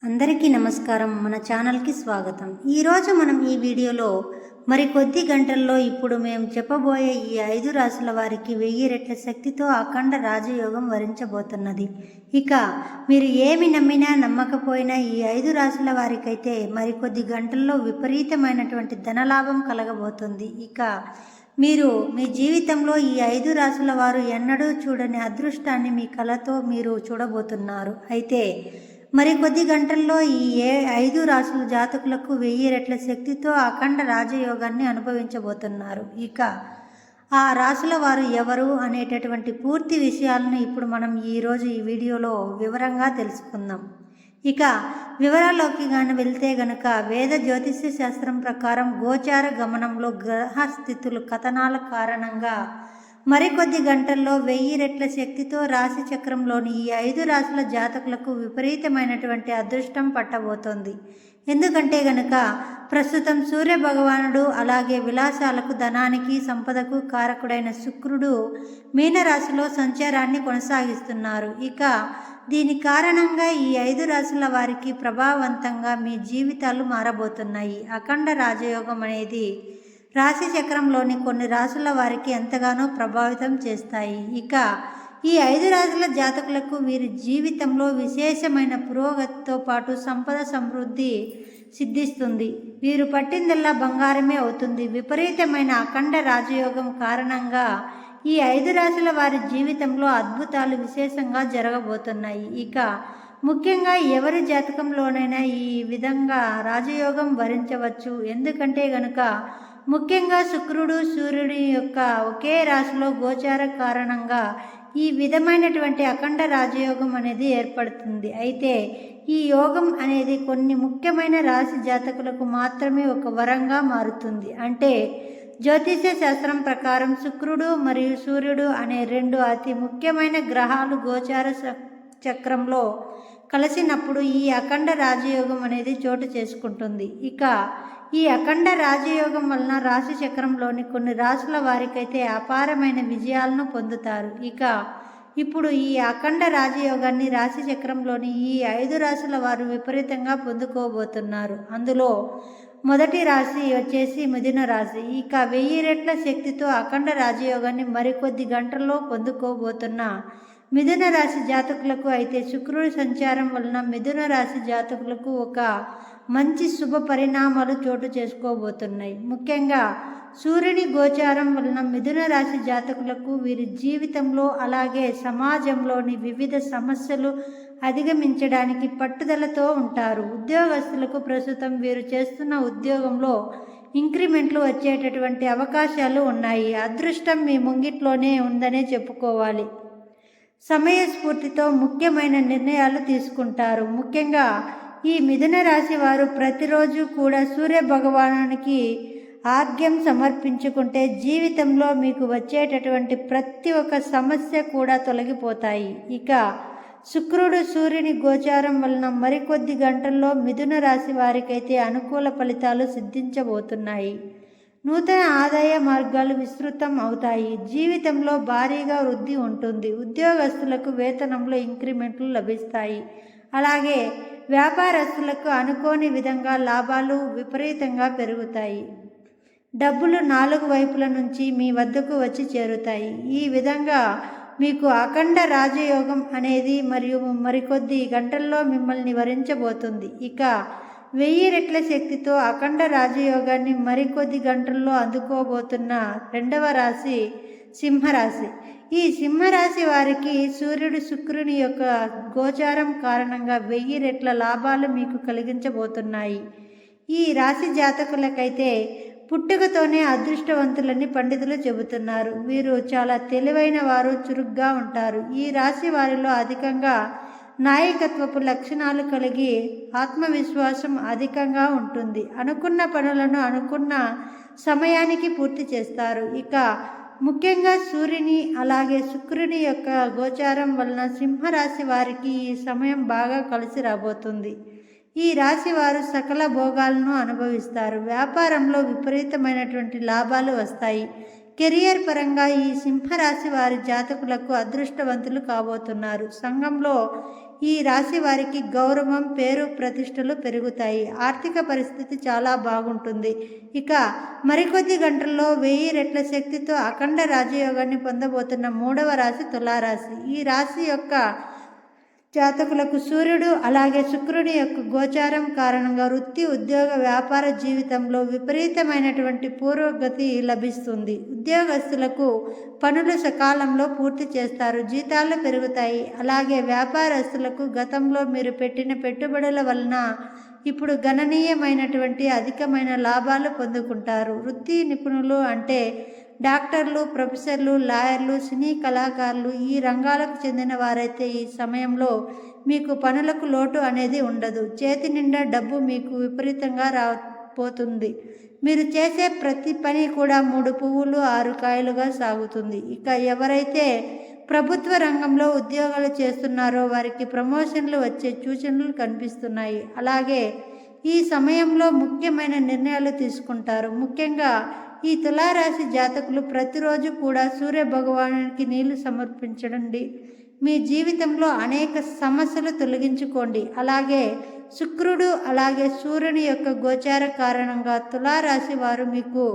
అందరికీ నమస్కారం. మన ఛానల్కి స్వాగతం. ఈరోజు మనం ఈ వీడియోలో కొద్ది గంటల్లో ఇప్పుడు మేము చెప్పబోయే ఈ 5 రాశుల వారికి 1000 రెట్ల శక్తితో అఖండ రాజయోగం వరించబోతున్నది. ఇక మీరు ఏమి నమ్మినా నమ్మకపోయినా ఈ 5 రాశుల వారికైతే కొద్ది గంటల్లో విపరీతమైనటువంటి ధనలాభం కలగబోతుంది. ఇక మీరు మీ జీవితంలో ఈ 5 రాశుల వారు ఎన్నడూ చూడని అదృష్టాన్ని మీ కళతో మీరు చూడబోతున్నారు. అయితే కొద్ది గంటల్లో ఈ 5 రాశుల జాతకులకు 1000 రెట్ల శక్తితో అఖండ రాజయోగాన్ని అనుభవించబోతున్నారు. ఇక ఆ రాశుల వారు ఎవరు అనేటటువంటి పూర్తి విషయాలను ఇప్పుడు మనం ఈరోజు ఈ వీడియోలో వివరంగా తెలుసుకుందాం. ఇక వివరాల్లోకి వెళ్తే గనక వేద జ్యోతిష్య శాస్త్రం ప్రకారం గోచార గమనంలో గ్రహస్థితులు కథనాల కారణంగా మరికొద్ది గంటల్లో 1000 రెట్ల శక్తితో రాశి చక్రంలోని ఈ 5 రాశుల జాతకులకు విపరీతమైనటువంటి అదృష్టం పట్టబోతోంది. ఎందుకంటే గనక ప్రస్తుతం సూర్య భగవానుడు అలాగే విలాసాలకు ధనానికి సంపదకు కారకుడైన శుక్రుడు మీనరాశిలో సంచారాన్ని కొనసాగిస్తున్నారు. ఇక దీని కారణంగా ఈ 5 రాశుల వారికి ప్రభావవంతంగా మీ జీవితాలు మారబోతున్నాయి. అఖండ రాజయోగం అనేది రాశి చక్రంలోని కొన్ని రాశుల వారికి ఎంతగానో ప్రభావితం చేస్తాయి. ఇక ఈ 5 రాశుల జాతకులకు వీరి జీవితంలో విశేషమైన పురోగతితో పాటు సంపద సమృద్ధి సిద్ధిస్తుంది. వీరు పట్టిందల్లా బంగారమే అవుతుంది. విపరీతమైన అఖండ రాజయోగం కారణంగా ఈ 5 రాశుల వారి జీవితంలో అద్భుతాలు విశేషంగా జరగబోతున్నాయి. ఇక ముఖ్యంగా ఎవరి జాతకంలోనైనా ఈ విధంగా రాజయోగం వరించవచ్చు. ఎందుకంటే గనుక ముఖ్యంగా శుక్రుడు సూర్యుడి యొక్క ఒకే రాశిలో గోచార కారణంగా ఈ విధమైనటువంటి అఖండ రాజయోగం అనేది ఏర్పడుతుంది. అయితే ఈ యోగం అనేది కొన్ని ముఖ్యమైన రాశి జాతకులకు మాత్రమే ఒక వరంగా మారుతుంది. అంటే జ్యోతిష్య శాస్త్రం ప్రకారం శుక్రుడు మరియు సూర్యుడు అనే 2 అతి ముఖ్యమైన గ్రహాలు గోచార చక్రంలో కలిసినప్పుడు ఈ అఖండ రాజయోగం అనేది చోటు చేసుకుంటుంది. ఇక ఈ అఖండ రాజయోగం వలన రాశి చక్రంలోని కొన్ని రాశుల వారికైతే అపారమైన విజయాలను పొందుతారు. ఇక ఇప్పుడు ఈ అఖండ రాజయోగాన్ని రాశి చక్రంలోని ఈ 5 రాశుల వారు విపరీతంగా పొందుకోబోతున్నారు. అందులో మొదటి రాశి వచ్చేసి మిథున రాశి. ఇక 1000 రెట్ల శక్తితో అఖండ రాజయోగాన్ని మరికొద్ది గంటల్లో పొందుకోబోతున్న మిథున రాశి జాతకులకు అయితే శుక్రుడి సంచారం వలన మిథున రాశి జాతకులకు ఒక మంచి శుభ పరిణామాలు చోటు చేసుకోబోతున్నాయి. ముఖ్యంగా సూర్యుని గోచారం వలన మిథున రాశి జాతకులకు వీరి జీవితంలో అలాగే సమాజంలోని వివిధ సమస్యలు అధిగమించడానికి పట్టుదలతో ఉంటారు. ఉద్యోగస్తులకు ప్రస్తుతం వీరు చేస్తున్న ఉద్యోగంలో ఇంక్రిమెంట్లు వచ్చేటటువంటి అవకాశాలు ఉన్నాయి. అదృష్టం మీ ముంగిట్లోనే ఉందనే చెప్పుకోవాలి. సమయస్ఫూర్తితో ముఖ్యమైన నిర్ణయాలు తీసుకుంటారు. ముఖ్యంగా ఈ మిథున రాశి వారు ప్రతిరోజు కూడా సూర్య భగవానునికి ఆర్ఘ్యం సమర్పించుకుంటే జీవితంలో మీకు వచ్చేటటువంటి ప్రతి ఒక్క సమస్య కూడా తొలగిపోతాయి. ఇక శుక్రుడు సూర్యుని గోచారం వలన మరికొద్ది గంటల్లో మిథున రాశి వారికైతే అనుకూల ఫలితాలు సిద్ధించబోతున్నాయి. నూతన ఆదాయ మార్గాలు విస్తృతం అవుతాయి. జీవితంలో భారీగా వృద్ధి ఉంటుంది. ఉద్యోగస్తులకు వేతనంలో ఇంక్రిమెంట్లు లభిస్తాయి. అలాగే వ్యాపారస్తులకు అనుకోని విధంగా లాభాలు విపరీతంగా పెరుగుతాయి. డబ్బులు 4 వైపుల నుంచి మీ వద్దకు వచ్చి చేరుతాయి. ఈ విధంగా మీకు అఖండ రాజయోగం అనేది మరికొద్ది గంటల్లో మిమ్మల్ని వరించబోతుంది. ఇక 1000 రెట్ల శక్తితో అఖండ రాజయోగాన్ని మరికొద్ది గంటల్లో అందుకోబోతున్న 2వ రాశి సింహరాశి. ఈ సింహరాశి వారికి సూర్యుడు శుక్రుని యొక్క గోచారం కారణంగా 1000 రెట్ల లాభాలు మీకు కలిగించబోతున్నాయి. ఈ రాశి జాతకులకైతే పుట్టుకతోనే అదృష్టవంతులని పండితులు చెబుతున్నారు. వీరు చాలా తెలివైన వారు, చురుగ్గా ఉంటారు. ఈ రాశి వారిలో అధికంగా నాయకత్వపు లక్షణాలు కలిగి ఆత్మవిశ్వాసం అధికంగా ఉంటుంది. అనుకున్న పనులను అనుకున్న సమయానికి పూర్తి చేస్తారు. ఇక ముఖ్యంగా సూర్యుని అలాగే శుక్రుని యొక్క గోచారం వలన సింహరాశి వారికి ఈ సమయం బాగా కలిసి రాబోతుంది. ఈ రాశి వారు సకల భోగాలను అనుభవిస్తారు. వ్యాపారంలో విపరీతమైనటువంటి లాభాలు వస్తాయి. కెరియర్ పరంగా ఈ సింహరాశి వారి జాతకులకు అదృష్టవంతులు కాబోతున్నారు. సంఘంలో ఈ రాశి వారికి గౌరవం, పేరు, ప్రతిష్టలు పెరుగుతాయి. ఆర్థిక పరిస్థితి చాలా బాగుంటుంది. ఇక మరికొద్ది గంటల్లో 1000 రెట్ల శక్తితో అఖండ రాజయోగాన్ని పొందబోతున్న 3వ రాశి తులారాశి. ఈ రాశి యొక్క జాతకులకు సూర్యుడు అలాగే శుక్రుడి యొక్క గోచారం కారణంగా వృత్తి, ఉద్యోగ, వ్యాపార జీవితంలో విపరీతమైనటువంటి పురోగతి లభిస్తుంది. ఉద్యోగస్తులకు పనులు సకాలంలో పూర్తి చేస్తారు, జీతాలు పెరుగుతాయి. అలాగే వ్యాపారస్తులకు గతంలో మీరు పెట్టిన పెట్టుబడుల వలన ఇప్పుడు గణనీయమైనటువంటి అధికమైన లాభాలు పొందుకుంటారు. వృత్తి నిపుణులు అంటే డాక్టర్లు, ప్రొఫెసర్లు, లాయర్లు, సినీ కళాకారులు ఈ రంగాలకు చెందిన వారైతే ఈ సమయంలో మీకు పనులకు లోటు అనేది ఉండదు. చేతి నిండా డబ్బు మీకు విపరీతంగా రాపోతుంది. మీరు చేసే ప్రతి పని కూడా 3 పువ్వులు 6 కాయలుగా సాగుతుంది. ఇక ఎవరైతే ప్రభుత్వ రంగంలో ఉద్యోగాలు చేస్తున్నారో వారికి ప్రమోషన్లు వచ్చే సూచనలు కనిపిస్తున్నాయి. అలాగే ఈ సమయంలో ముఖ్యమైన నిర్ణయాలు తీసుకుంటారు. ముఖ్యంగా ఈ తులారాశి జాతకులు ప్రతిరోజు కూడా సూర్య భగవానునికి నీళ్లు సమర్పించండి. మీ జీవితంలో అనేక సమస్యలు తొలగించుకోండి. అలాగే శుక్రుడు అలాగే సూర్యుని యొక్క గోచార కారణంగా తులారాశి వారు మీకు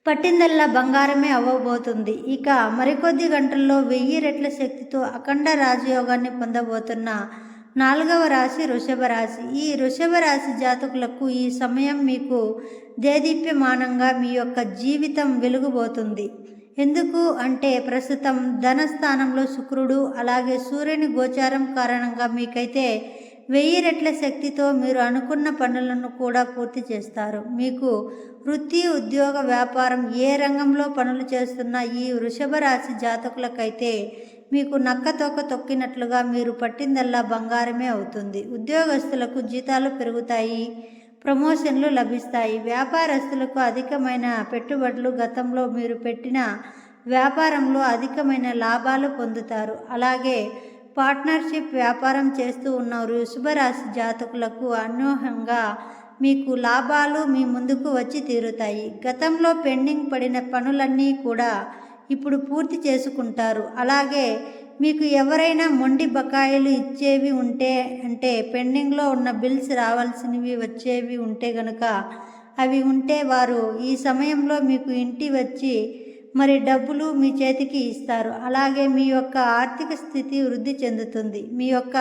పట్టిందల్లా బంగారమే అవ్వబోతుంది. ఇక మరికొద్ది గంటల్లో 1000 రెట్ల శక్తితో అఖండ రాజయోగాన్ని పొందబోతున్న 4వ రాశి వృషభ రాశి. ఈ వృషభ రాశి జాతకులకు ఈ సమయం మీకు దేదీప్యమానంగా మీ యొక్క జీవితం వెలుగుబోతుంది. ఎందుకు అంటే ప్రస్తుతం ధనస్థానంలో శుక్రుడు అలాగే సూర్యుని గోచారం కారణంగా మీకైతే 1000 రెట్ల శక్తితో మీరు అనుకున్న పనులను కూడా పూర్తి చేస్తారు. మీకు వృత్తి, ఉద్యోగ, వ్యాపారం ఏ రంగంలో పనులు చేస్తున్న ఈ వృషభ రాశి జాతకులకైతే మీకు నక్కతోక తొక్కినట్లుగా మీరు పట్టిందల్లా బంగారమే అవుతుంది. ఉద్యోగస్తులకు జీతాలు పెరుగుతాయి, ప్రమోషన్లు లభిస్తాయి. వ్యాపారస్తులకు అధికమైన పెట్టుబడులు, గతంలో మీరు పెట్టిన వ్యాపారంలో అధికమైన లాభాలు పొందుతారు. అలాగే పార్ట్నర్షిప్ వ్యాపారం చేస్తూ ఉన్న వృషభ రాశి జాతకులకు అనూహ్యంగా మీకు లాభాలు మీ ముందుకు వచ్చి తీరుతాయి. గతంలో పెండింగ్ పడిన పనులన్నీ కూడా ఇప్పుడు పూర్తి చేసుకుంటారు. అలాగే మీకు ఎవరైనా మొండి బకాయిలు ఇచ్చేవి ఉంటే అంటే పెండింగ్లో ఉన్న బిల్స్ రావాల్సినవి వచ్చేవి ఉంటే గనుక అవి ఉంటే వారు ఈ సమయంలో మీకు ఇంటి వచ్చి మరి డబ్బులు మీ చేతికి ఇస్తారు. అలాగే మీ యొక్క ఆర్థిక స్థితి వృద్ధి చెందుతుంది. మీ యొక్క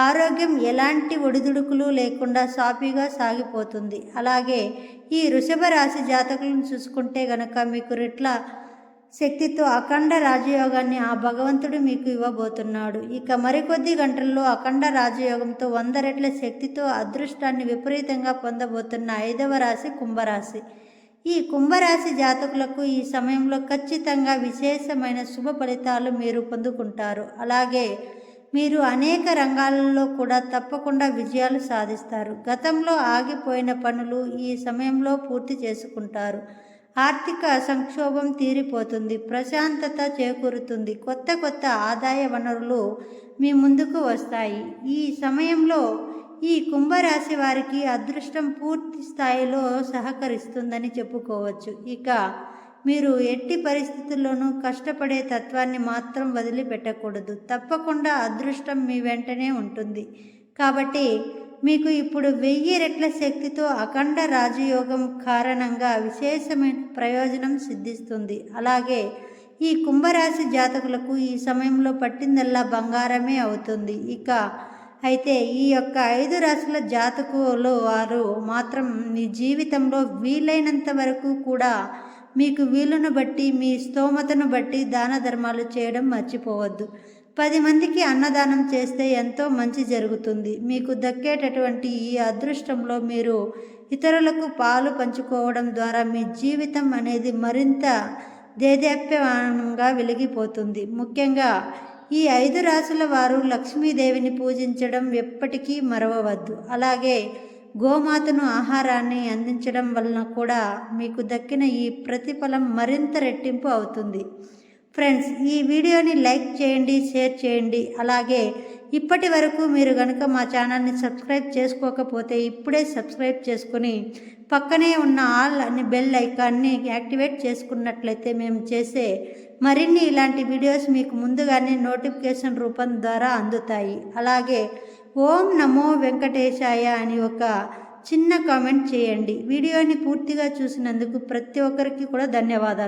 ఆరోగ్యం ఎలాంటి ఒడిదుడుకులు లేకుండా సాఫీగా సాగిపోతుంది. అలాగే ఈ వృషభ రాశి జాతకులను చూసుకుంటే గనక మీకు రెట్ల శక్తితో అఖండ రాజయోగాన్ని ఆ భగవంతుడు మీకు ఇవ్వబోతున్నాడు. ఇక మరికొద్ది గంటల్లో అఖండ రాజయోగంతో 100 రెట్ల శక్తితో అదృష్టాన్ని విపరీతంగా పొందబోతున్న 5వ రాశి కుంభరాశి. ఈ కుంభరాశి జాతకులకు ఈ సమయంలో ఖచ్చితంగా విశేషమైన శుభ ఫలితాలు మీరు పొందుకుంటారు. అలాగే మీరు అనేక రంగాలలో కూడా తప్పకుండా విజయాలు సాధిస్తారు. గతంలో ఆగిపోయిన పనులు ఈ సమయంలో పూర్తి చేసుకుంటారు. ఆర్థిక సంక్షోభం తీరిపోతుంది, ప్రశాంతత చేకూరుతుంది, కొత్త ఆదాయ వనరులు మీ ముందుకు వస్తాయి. ఈ సమయంలో ఈ కుంభరాశి వారికి అదృష్టం పూర్తి స్థాయిలో సహకరిస్తుందని చెప్పుకోవచ్చు. ఇక మీరు ఎట్టి పరిస్థితుల్లోనూ కష్టపడే తత్వాన్ని మాత్రం వదిలిపెట్టకూడదు. తప్పకుండా అదృష్టం మీ వెంటనే ఉంటుంది. కాబట్టి మీకు ఇప్పుడు 1000 రెట్ల శక్తితో అఖండ రాజయోగం కారణంగా విశేషమైన ప్రయోజనం సిద్ధిస్తుంది. అలాగే ఈ కుంభరాశి జాతకులకు ఈ సమయంలో పట్టిందల్లా బంగారమే అవుతుంది. ఇక అయితే ఈ యొక్క 5 రాశుల జాతకులు వారు మాత్రం మీ జీవితంలో వీలైనంత వరకు కూడా మీకు వీలును బట్టి మీ స్తోమతను బట్టి దాన ధర్మాలు చేయడం మర్చిపోవద్దు. 10 మందికి అన్నదానం చేస్తే ఎంతో మంచి జరుగుతుంది. మీకు దక్కేటటువంటి ఈ అదృష్టంలో మీరు ఇతరులకు పాలు పంచుకోవడం ద్వారా మీ జీవితం అనేది మరింత దేదీప్యమానంగా వెలిగిపోతుంది. ముఖ్యంగా ఈ 5 రాశుల వారు లక్ష్మీదేవిని పూజించడం ఎప్పటికీ మరవవద్దు. అలాగే గోమాతను ఆహారాన్ని అందించడం వలన కూడా మీకు దక్కిన ఈ ప్రతిఫలం మరింత రెట్టింపు అవుతుంది. ఫ్రెండ్స్, ఈ వీడియోని లైక్ చేయండి, షేర్ చేయండి. అలాగే ఇప్పటి వరకు మీరు కనుక మా ఛానల్ని సబ్స్క్రైబ్ చేసుకోకపోతే ఇప్పుడే సబ్స్క్రైబ్ చేసుకుని పక్కనే ఉన్న ఆల్ అని బెల్ ఐకాన్ని యాక్టివేట్ చేసుకున్నట్లయితే మేము చేసే మరిన్ని ఇలాంటి వీడియోస్ మీకు ముందుగానే నోటిఫికేషన్ రూపం ద్వారా అందుతాయి. అలాగే ఓం నమో వెంకటేశాయ అని ఒక చిన్న కామెంట్ చేయండి. వీడియోని పూర్తిగా చూసినందుకు ప్రతి ఒక్కరికి కూడా ధన్యవాదాలు.